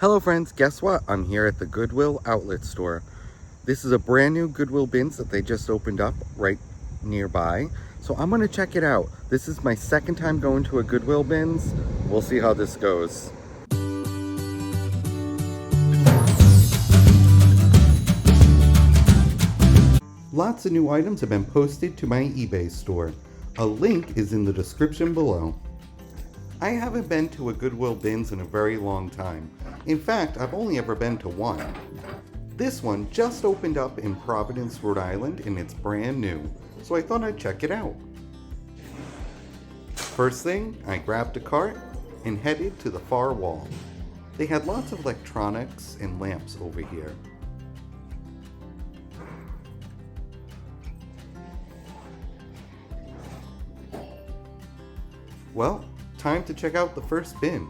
Hello friends, guess what? I'm here at the Goodwill outlet store. This is a brand new Goodwill Bins that they just opened up right nearby. So I'm gonna check it out. This is my second time going to a Goodwill Bins. We'll see how this goes. Lots of new items have been posted to my eBay store. A link is in the description below. I haven't been to a Goodwill Bins in a very long time. In fact, I've only ever been to one. This one just opened up in Providence, Rhode Island, and it's brand new, so I thought I'd check it out. First thing, I grabbed a cart and headed to the far wall. They had lots of electronics and lamps over here. Well, time to check out the first bin.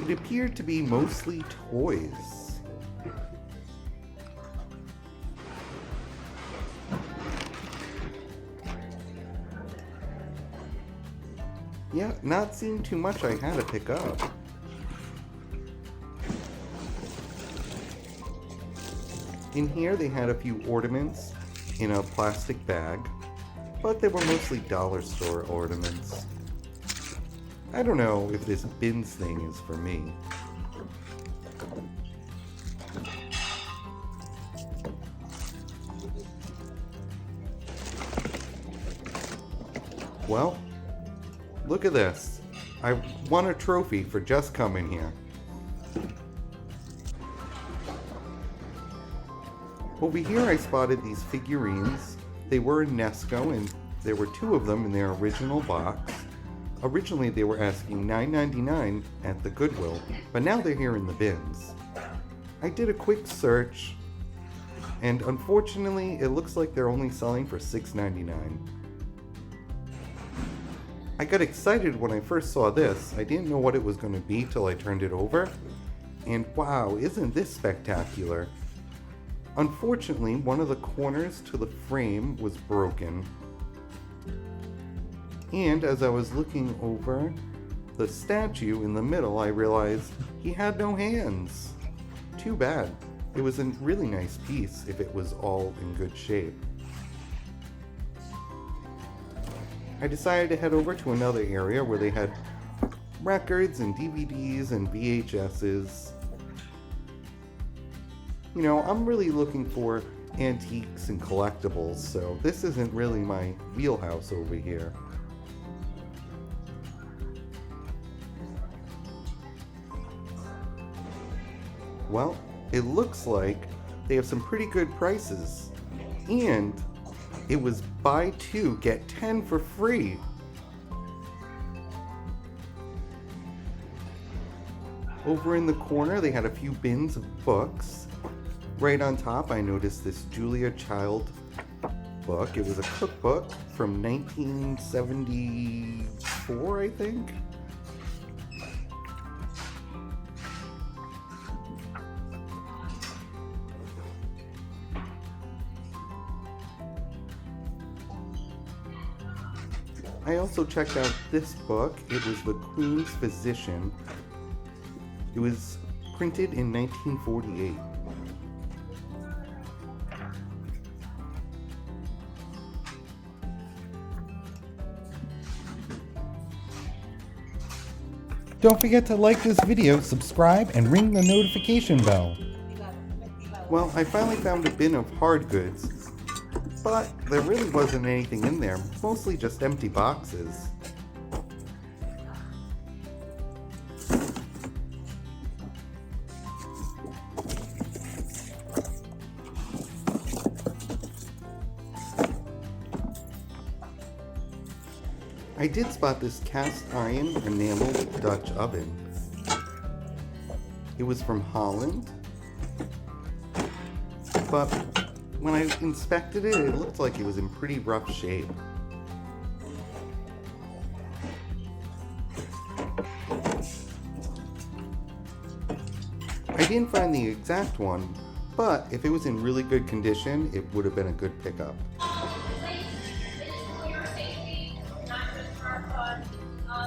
It appeared to be mostly toys. Yeah, not seeing too much I had to pick up. In here they had a few ornaments in a plastic bag, but they were mostly dollar store ornaments. I don't know if this bins thing is for me. Well, look at this. I won a trophy for just coming here. Over here I spotted these figurines. They were in Nesco and there were two of them in their original box. Originally they were asking $9.99 at the Goodwill, but now they're here in the bins. I did a quick search, and unfortunately it looks like they're only selling for $6.99. I got excited when I first saw this. I didn't know what it was going to be till I turned it over, and wow, isn't this spectacular? Unfortunately, one of the corners to the frame was broken. And as I was looking over the statue in the middle, I realized he had no hands. Too bad. It was a really nice piece if it was all in good shape. I decided to head over to another area where they had records and DVDs and VHSs. You know, I'm really looking for antiques and collectibles, so this isn't really my wheelhouse over here. Well, it looks like they have some pretty good prices, and it was buy 2 get 10 for free. Over in the corner they had a few bins of books. Right on top I noticed this Julia Child book. It was a cookbook from 1974, I think. I also checked out this book. It was The Queen's Physician. It was printed in 1948. Don't forget to like this video, subscribe, and ring the notification bell. Well, I finally found a bin of hard goods, but there really wasn't anything in there, mostly just empty boxes. I did spot this cast iron enameled Dutch oven. It was from Holland, but when I inspected it, it looked like it was in pretty rough shape. I didn't find the exact one, but if it was in really good condition, it would have been a good pickup.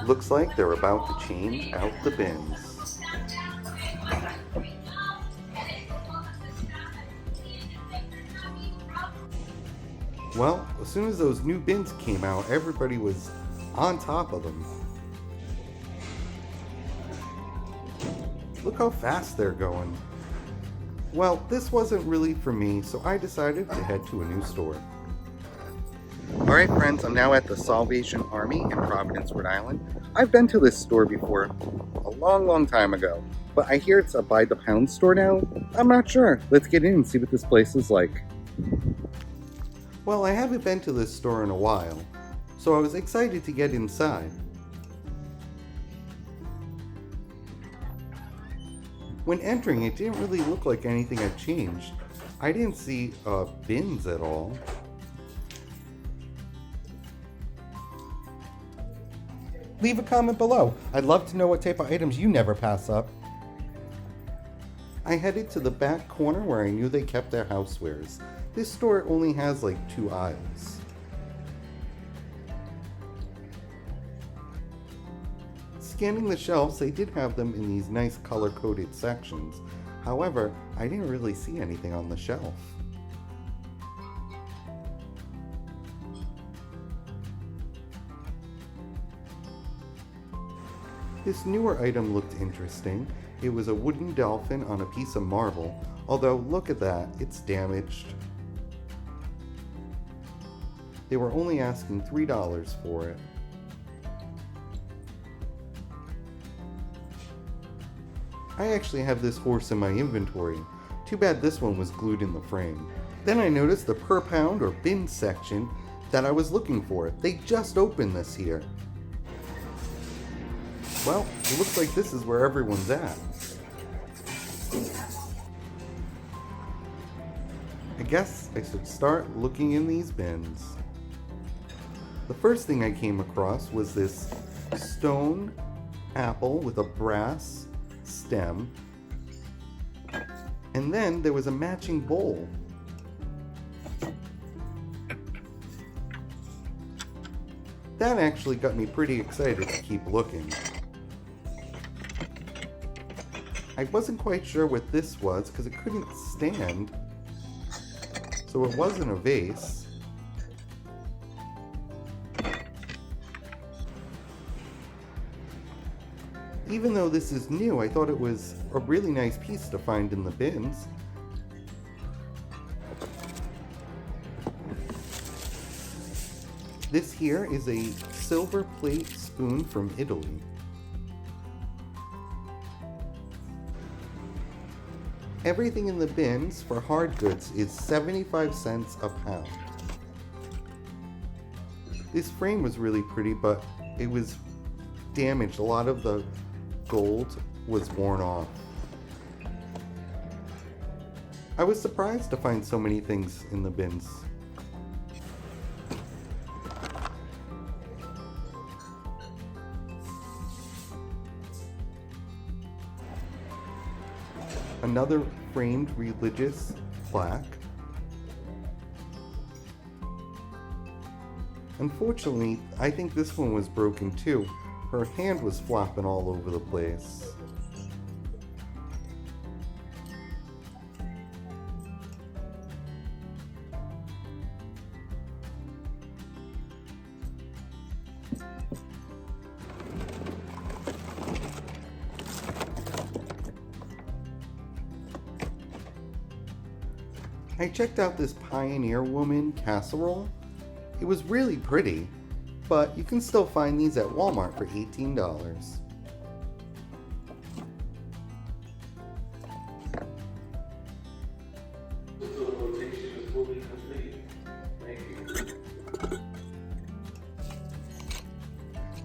Looks like they're about to change out the bins. Well, as soon as those new bins came out, everybody was on top of them. Look how fast they're going. Well, this wasn't really for me, so I decided to head to a new store. Alright friends, I'm now at the Salvation Army in Providence, Rhode Island. I've been to this store before, a long time ago, but I hear it's a by the pound store now. I'm not sure. Let's get in and see what this place is like. Well, I haven't been to this store in a while, so I was excited to get inside. When entering, it didn't really look like anything had changed. I didn't see bins at all. Leave a comment below. I'd love to know what type of items you never pass up. I headed to the back corner where I knew they kept their housewares. This store only has like 2 aisles. Scanning the shelves, they did have them in these nice color-coded sections. However, I didn't really see anything on the shelf. This newer item looked interesting. It was a wooden dolphin on a piece of marble, although look at that, it's damaged. They were only asking $3 for it. I actually have this horse in my inventory. Too bad this one was glued in the frame. Then I noticed the per pound or bin section that I was looking for. They just opened this here. Well, it looks like this is where everyone's at. I guess I should start looking in these bins. The first thing I came across was this stone apple with a brass stem. And then there was a matching bowl. That actually got me pretty excited to keep looking. I wasn't quite sure what this was because it couldn't stand, so it wasn't a vase. Even though this is new, I thought it was a really nice piece to find in the bins. This here is a silver plate spoon from Italy. Everything in the bins for hard goods is 75 cents a pound. This frame was really pretty, but it was damaged. A lot of the gold was worn off. I was surprised to find so many things in the bins. Another framed religious plaque. Unfortunately, I think this one was broken too. Her hand was flopping all over the place. I checked out this Pioneer Woman casserole. It was really pretty, but you can still find these at Walmart for $18.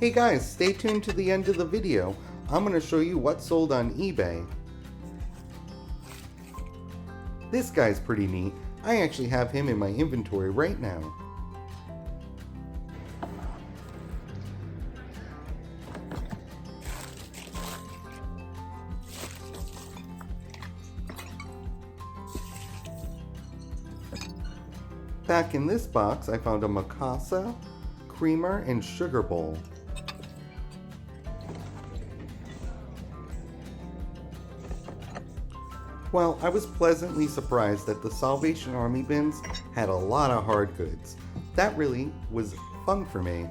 Hey guys, stay tuned to the end of the video. I'm going to show you what sold on eBay. This guy's pretty neat. I actually have him in my inventory right now. Back in this box, I found a Mikasa creamer and sugar bowl. Well, I was pleasantly surprised that the Salvation Army bins had a lot of hard goods. That really was fun for me.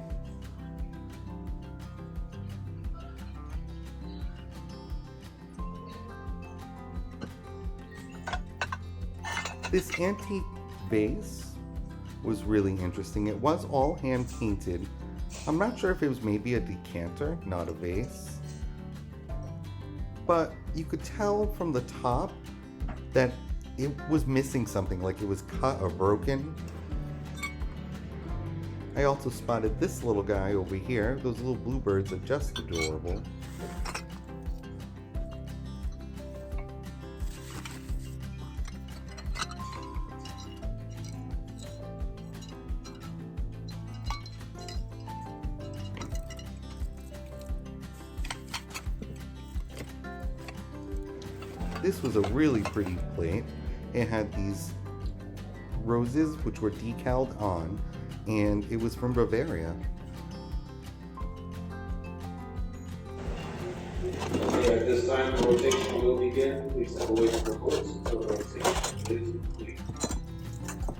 This antique vase was really interesting. It was all hand painted. I'm not sure if it was maybe a decanter, not a vase. But you could tell from the top that it was missing something, like it was cut or broken. I also spotted this little guy over here. Those little bluebirds are just adorable. This was a really pretty plate. It had these roses which were decaled on, and it was from Bavaria. Okay, at this time, the rotation will begin. Please step away from the course until the rotation is complete.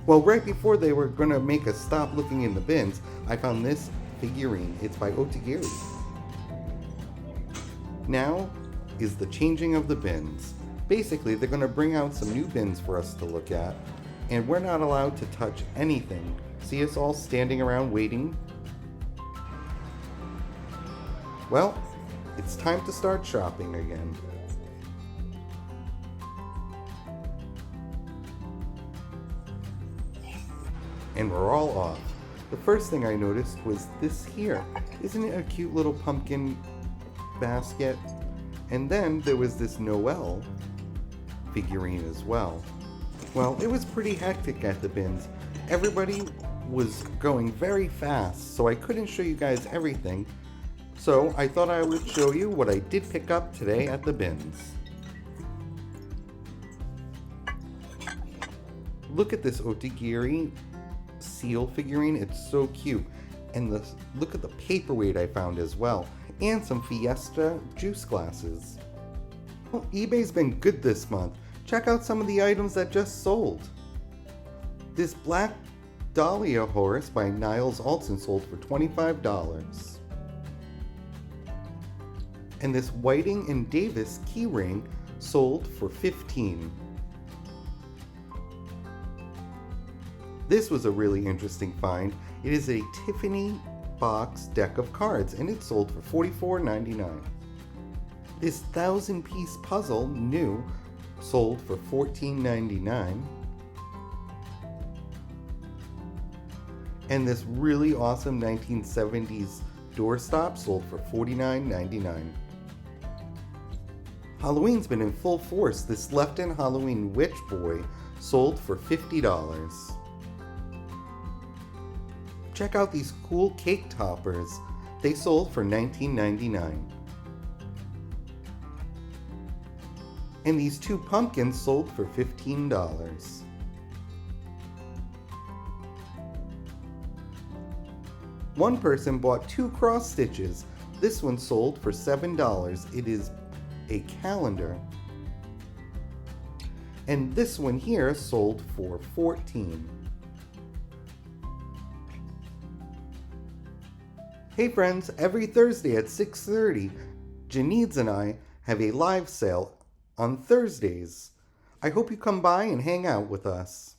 Well, right before they were going to make us stop looking in the bins, I found this figurine. It's by Otagiri. Now is the changing of the bins. Basically, they're going to bring out some new bins for us to look at, and we're not allowed to touch anything. See us all standing around waiting? Well, it's time to start shopping again. And we're all off. The first thing I noticed was this here. Isn't it a cute little pumpkin basket? And then there was this Noel figurine as well. Well, it was pretty hectic at the bins. Everybody was going very fast, so I couldn't show you guys everything. So I thought I would show you what I did pick up today at the bins. Look at this Otagiri seal figurine. It's so cute. And look at the paperweight I found as well. And some Fiesta juice glasses. Well, eBay's been good this month. Check out some of the items that just sold. This Black Dahlia horse by Niles Alton sold for $25. And this Whiting and Davis keyring sold for $15. This was a really interesting find. It is a Tiffany box deck of cards, and it sold for $44.99. This 1,000-piece puzzle, new, sold for $14.99. And this really awesome 1970s doorstop sold for $49.99. Halloween's been in full force. This Lefton Halloween Witch Boy sold for $50. Check out these cool cake toppers. They sold for $19.99. And these two pumpkins sold for $15. One person bought 2 cross stitches. This one sold for $7. It is a calendar. And this one here sold for $14. Hey friends, every Thursday at 6:30, Janides and I have a live sale on Thursdays. I hope you come by and hang out with us.